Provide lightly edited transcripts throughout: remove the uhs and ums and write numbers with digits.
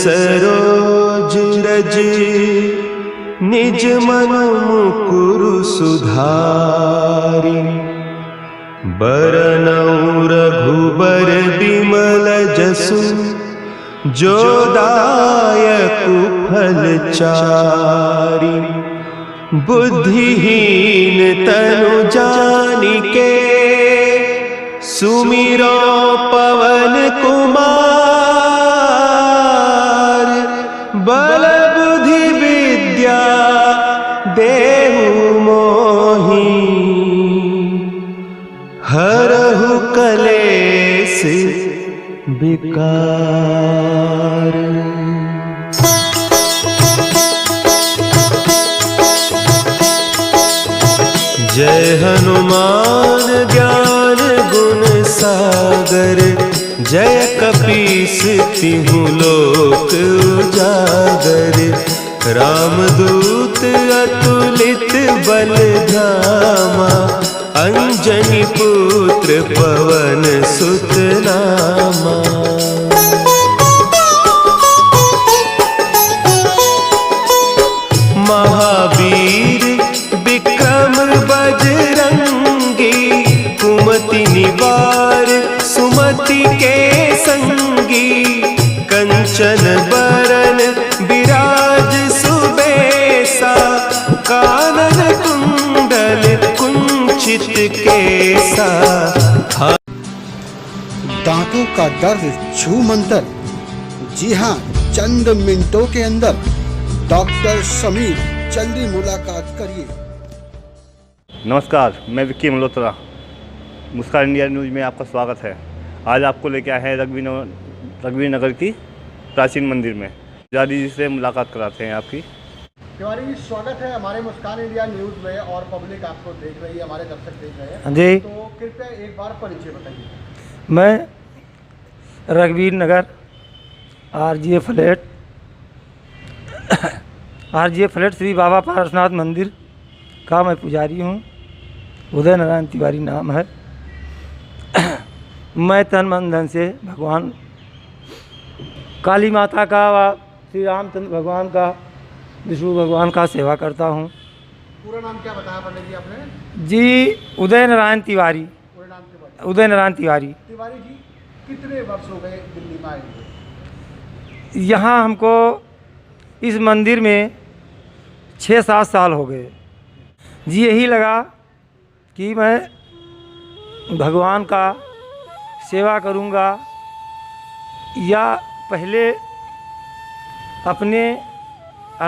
सरोज रज निज मन मुकुरु सुधारि बरनउँ रघुबर बिमल जसु जो दायकु फल चारि बुद्धिहीन तनु जानिके सुमिरो पवन कुमार बल बुद्धि विद्या देहु मोहि हरहु कलेस विकार। जय हनुमान ज्ञान गुण सागर जय कपीस तिहु लोक उजागर रामदूत अतुलित बल धामा अंजनी पुत्र पवन सुत नामा। महावीर विक्रम बजरंगी कुमति निवार सुमति के संगी कंचन बरन विराज सुबेसा कानन कुंडल कुंचित केसा। दांतों का दर्द छू मंतर, जी हाँ, चंद मिनटों के अंदर डॉक्टर समीर, जल्दी मुलाकात करिए। नमस्कार, मैं विक्की मल्होत्रा, मुस्कान इंडिया न्यूज़ में आपका स्वागत है। आज आपको लेके आए हैं रघुवीर नगर की प्राचीन मंदिर में। पुजारी जी से मुलाकात कराते हैं आपकी। तिवारी जी, स्वागत है हमारे मुस्कान इंडिया न्यूज़ में और पब्लिक आपको देख रही है, हमारे दर्शक देख रहे हैं जी। तो कृपया एक बार परिचय बताइए। मैं रघुवीर नगर आरजीए फ्लैट श्री बाबा पारसनाथ मंदिर का मैं पुजारी हूँ। उदय नारायण तिवारी नाम है। मैं तन मन धन से भगवान काली माता का व श्री रामचंद्र भगवान का, विष्णु भगवान का सेवा करता हूँ। पूरा नाम क्या बताया पंडित जी आपने? जी, उदय नारायण तिवारी। उदय नारायण तिवारी। तिवारी जी, कितने वर्ष हो गए दिल्ली में आए? यहाँ हमको इस मंदिर में 6-7 साल हो गए जी। यही लगा कि मैं भगवान का सेवा करूँगा या पहले अपने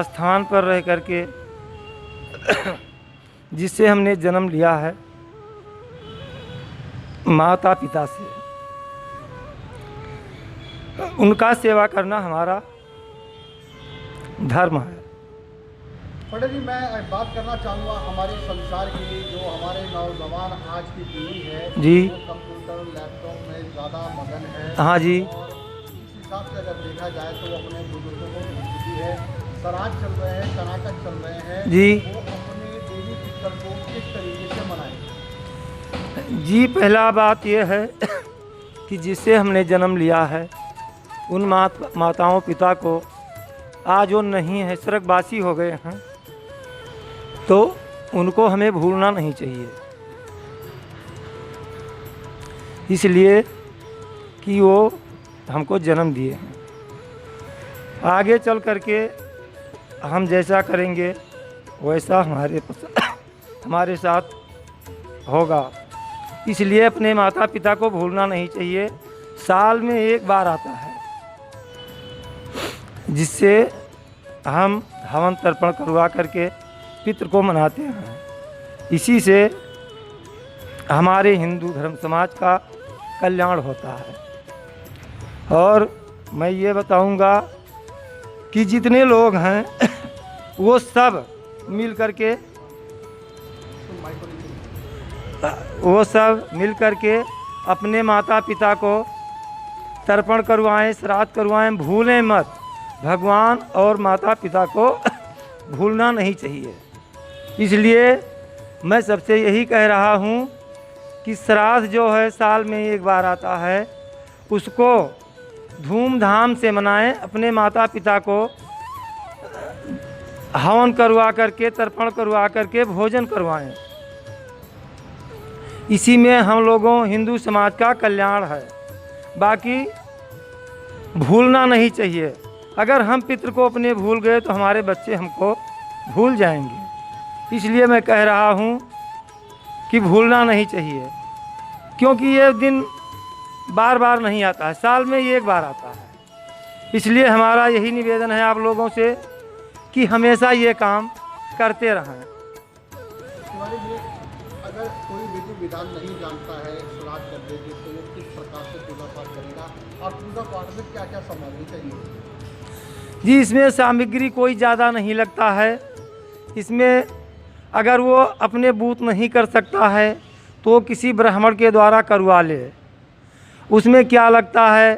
स्थान पर रह करके जिससे हमने जन्म लिया है माता पिता से, उनका सेवा करना हमारा धर्म है। पंडित जी, मैं बात करना चाहूँगा हमारे संसार की, जो हमारे नौजवान आज की पीढ़ी है जी, वो कंप्यूटर लैपटॉप में ज़्यादा मगन है। हाँ जी। और इस हिसाब से अगर देखा जाए तो अपने बुजुर्गों को भूलती है। श्राद्ध चल रहे हैं, कर्नाटक चल रहे हैं जी। वो अपने देवी पितर को किस तरीके से मनाएं? जी, पहला बात यह है कि जिससे हमने जन्म लिया है उन माताओं पिता को आज वो नहीं है, स्वर्गवासी हो गए हैं, तो उनको हमें भूलना नहीं चाहिए। इसलिए कि वो हमको जन्म दिए हैं। आगे चल करके हम जैसा करेंगे वैसा हमारे साथ होगा। इसलिए अपने माता पिता को भूलना नहीं चाहिए। साल में एक बार आता है जिससे हम हवन तर्पण करवा करके पितृ को मनाते हैं। इसी से हमारे हिंदू धर्म समाज का कल्याण होता है। और मैं ये बताऊंगा कि जितने लोग हैं वो सब मिल करके अपने माता पिता को तर्पण करवाएं, श्राद्ध करवाएं, भूलें मत। भगवान और माता पिता को भूलना नहीं चाहिए। इसलिए मैं सबसे यही कह रहा हूँ कि श्राद्ध जो है साल में एक बार आता है, उसको धूमधाम से मनाएं, अपने माता पिता को हवन करवा करके, तर्पण करवा करके भोजन करवाएं। इसी में हम लोगों हिंदू समाज का कल्याण है। बाकी भूलना नहीं चाहिए। अगर हम पितृ को अपने भूल गए तो हमारे बच्चे हमको भूल जाएंगे। इसलिए मैं कह रहा हूँ कि भूलना नहीं चाहिए, क्योंकि ये दिन बार बार नहीं आता है, साल में एक बार आता है। इसलिए हमारा यही निवेदन है आप लोगों से कि हमेशा ये काम करते रहें। तिवारी जी, अगर कोई विधि विधान नहीं जानता है श्राद्ध करने के, तो वो किस प्रकार से पूजा पाठ करेगा और पूजा पाठ में क्या क्या सामग्री चाहिए? जी, इसमें सामग्री कोई ज़्यादा नहीं लगता है। इसमें अगर वो अपने बूत नहीं कर सकता है तो किसी ब्राह्मण के द्वारा करवा ले। उसमें क्या लगता है,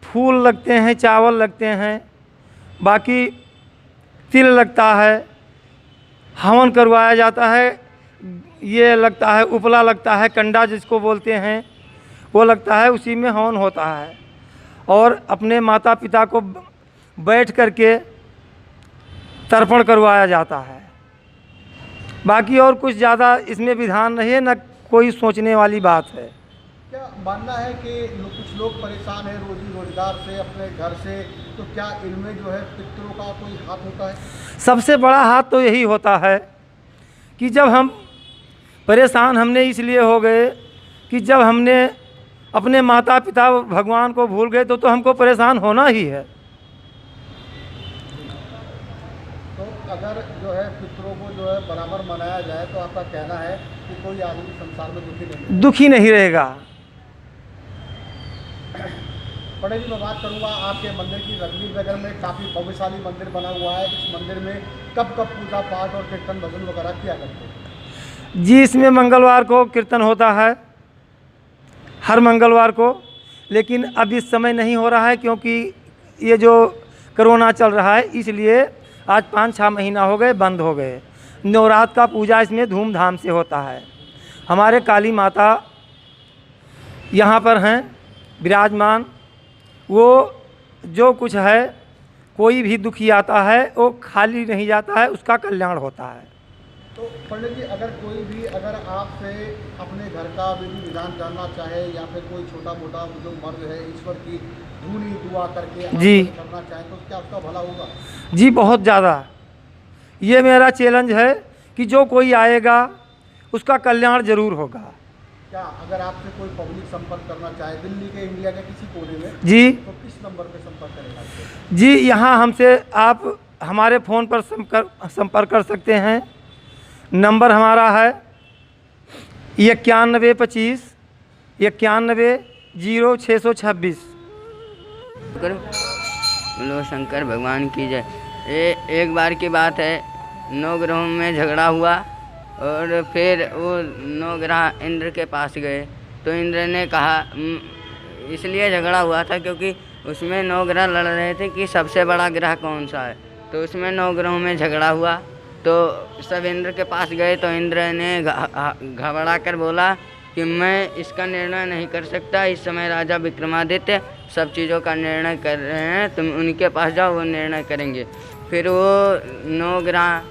फूल लगते हैं, चावल लगते हैं, बाकी तिल लगता है, हवन करवाया जाता है, ये लगता है उपला लगता है, कंडा जिसको बोलते हैं वो लगता है, उसी में हवन होता है। और अपने माता पिता को बैठ करके तर्पण करवाया जाता है। बाकी और कुछ ज़्यादा इसमें विधान नहीं है, न कोई सोचने वाली बात है। क्या मानना है कि कुछ लोग परेशान हैं रोजी रोजगार से, अपने घर से, तो क्या इनमें जो है पितरों का कोई हाथ होता है? सबसे बड़ा हाथ तो यही होता है कि जब हम परेशान हमने इसलिए हो गए कि जब हमने अपने माता पिता भगवान को भूल गए तो हमको परेशान होना ही है। तो अगर जो है पितरों को जो है बराबर मनाया जाए तो आपका कहना है कि कोई आदमी संसार में दुखी नहीं रहेगा। पंडित जी, मैं बात करूँगा आपके मंदिर की। रघुवीर नगर में काफ़ी भव्यशाली मंदिर बना हुआ है। इस मंदिर में कब कब पूजा पाठ और कीर्तन भजन वगैरह किया करते हैं? जी, इसमें मंगलवार को कीर्तन होता है, हर मंगलवार को। लेकिन अब इस समय नहीं हो रहा है क्योंकि ये जो कोरोना चल रहा है, इसलिए आज 5-6 महीना हो गए बंद हो गए। नवरात्र का पूजा इसमें धूमधाम से होता है। हमारे काली माता यहाँ पर हैं विराजमान। वो जो कुछ है, कोई भी दुखी आता है वो खाली नहीं जाता है, उसका कल्याण होता है। तो पंडित जी, अगर कोई भी अगर आपसे अपने घर का विधि विधान जानना चाहे या फिर कोई छोटा मोटा जो मर्द है ईश्वर की धूनी दुआ करके जी करना चाहे, तो क्या उसका भला होगा? जी, बहुत ज़्यादा। ये मेरा चैलेंज है कि जो कोई आएगा उसका कल्याण जरूर होगा। क्या अगर आपसे कोई पब्लिक संपर्क करना चाहे दिल्ली के, इंडिया के किसी कोने में, जी, तो किस नंबर पे संपर्क करेगा आपसे? जी, यहाँ हमसे आप हमारे फ़ोन पर संपर्क कर सकते हैं। नंबर हमारा है 9125 91 0626। बोलो शंकर भगवान की जय। एक बार की बात है, 9 ग्रहों में झगड़ा हुआ और फिर वो 9 ग्रह इंद्र के पास गए। तो इंद्र ने कहा, इसलिए झगड़ा हुआ था क्योंकि उसमें 9 ग्रह लड़ रहे थे कि सबसे बड़ा ग्रह कौन सा है। तो उसमें 9 ग्रहों में झगड़ा हुआ। तो सब इंद्र के पास गए तो इंद्र ने घबरा कर बोला कि मैं इसका निर्णय नहीं कर सकता, इस समय राजा विक्रमादित्य सब चीज़ों का निर्णय कर रहे हैं, तुम उनके पास जाओ, वो निर्णय करेंगे। फिर वो 9 ग्रह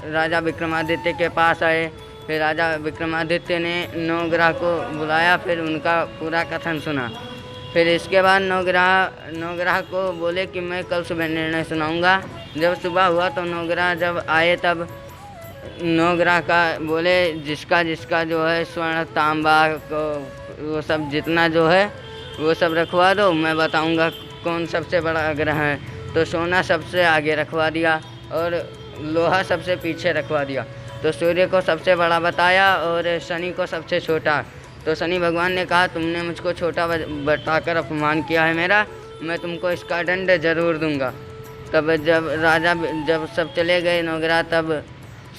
राजा विक्रमादित्य के पास आए। फिर राजा विक्रमादित्य ने 9 ग्रह को बुलाया, फिर उनका पूरा कथन सुना। फिर इसके बाद 9 ग्रह को बोले कि मैं कल सुबह निर्णय सुनाऊंगा। जब सुबह हुआ तो 9 ग्रह जब आए तब 9 ग्रह का बोले जिसका जिसका जो है स्वर्ण तांबा को वो सब जितना जो है वो सब रखवा दो, मैं बताऊंगा कौन सबसे बड़ा ग्रह है। तो सोना सबसे आगे रखवा दिया और लोहा सबसे पीछे रखवा दिया। तो सूर्य को सबसे बड़ा बताया और शनि को सबसे छोटा। तो शनि भगवान ने कहा, तुमने मुझको छोटा बताकर अपमान किया है मेरा, मैं तुमको इसका दंड जरूर दूंगा। तब जब सब चले गए 9 ग्रह, तब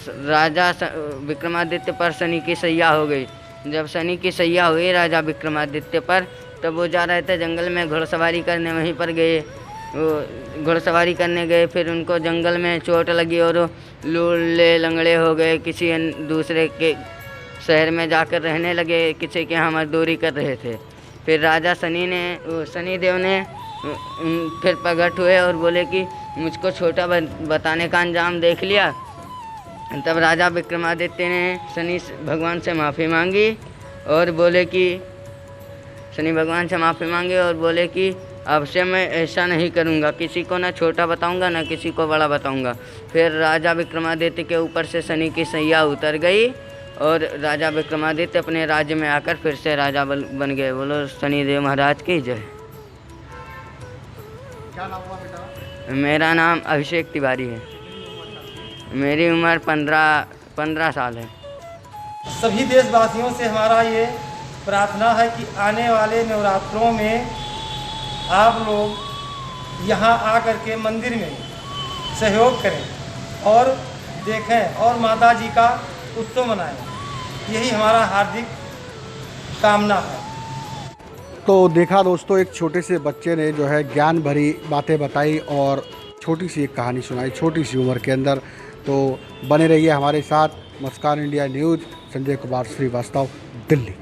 राजा विक्रमादित्य पर शनि की सैया हो गई। जब शनि की सैया हुई राजा विक्रमादित्य पर, तब वो जा रहे थे जंगल में घुड़सवारी करने, वहीं पर गए। वो घुड़सवारी करने गए, फिर उनको जंगल में चोट लगी और लूले लंगड़े हो गए। किसी दूसरे के शहर में जाकर रहने लगे, किसी के यहाँ मजदूरी कर रहे थे। फिर राजा शनिदेव ने फिर प्रकट हुए और बोले कि मुझको छोटा बताने का अंजाम देख लिया। तब राजा विक्रमादित्य ने शनि भगवान से माफ़ी मांगी और बोले कि अब से मैं ऐसा नहीं करूँगा, किसी को ना छोटा बताऊँगा ना किसी को बड़ा बताऊँगा। फिर राजा विक्रमादित्य के ऊपर से शनि की सैया उतर गई और राजा विक्रमादित्य अपने राज्य में आकर फिर से राजा बन गए। बोलो शनिदेव महाराज की जय। क्या नाम हुआ बेटा? मेरा नाम अभिषेक तिवारी है। मेरी उम्र 15 साल है। सभी देशवासियों से हमारा ये प्रार्थना है कि आने वाले नवरात्रों में आप लोग यहाँ आकर के मंदिर में सहयोग करें और देखें और माता जी का उत्सव मनाएं। यही हमारा हार्दिक कामना है। तो देखा दोस्तों, एक छोटे से बच्चे ने जो है ज्ञान भरी बातें बताई और छोटी सी एक कहानी सुनाई छोटी सी उम्र के अंदर। तो बने रहिए हमारे साथ। मुस्कान इंडिया न्यूज़, संजय कुमार श्रीवास्तव, दिल्ली।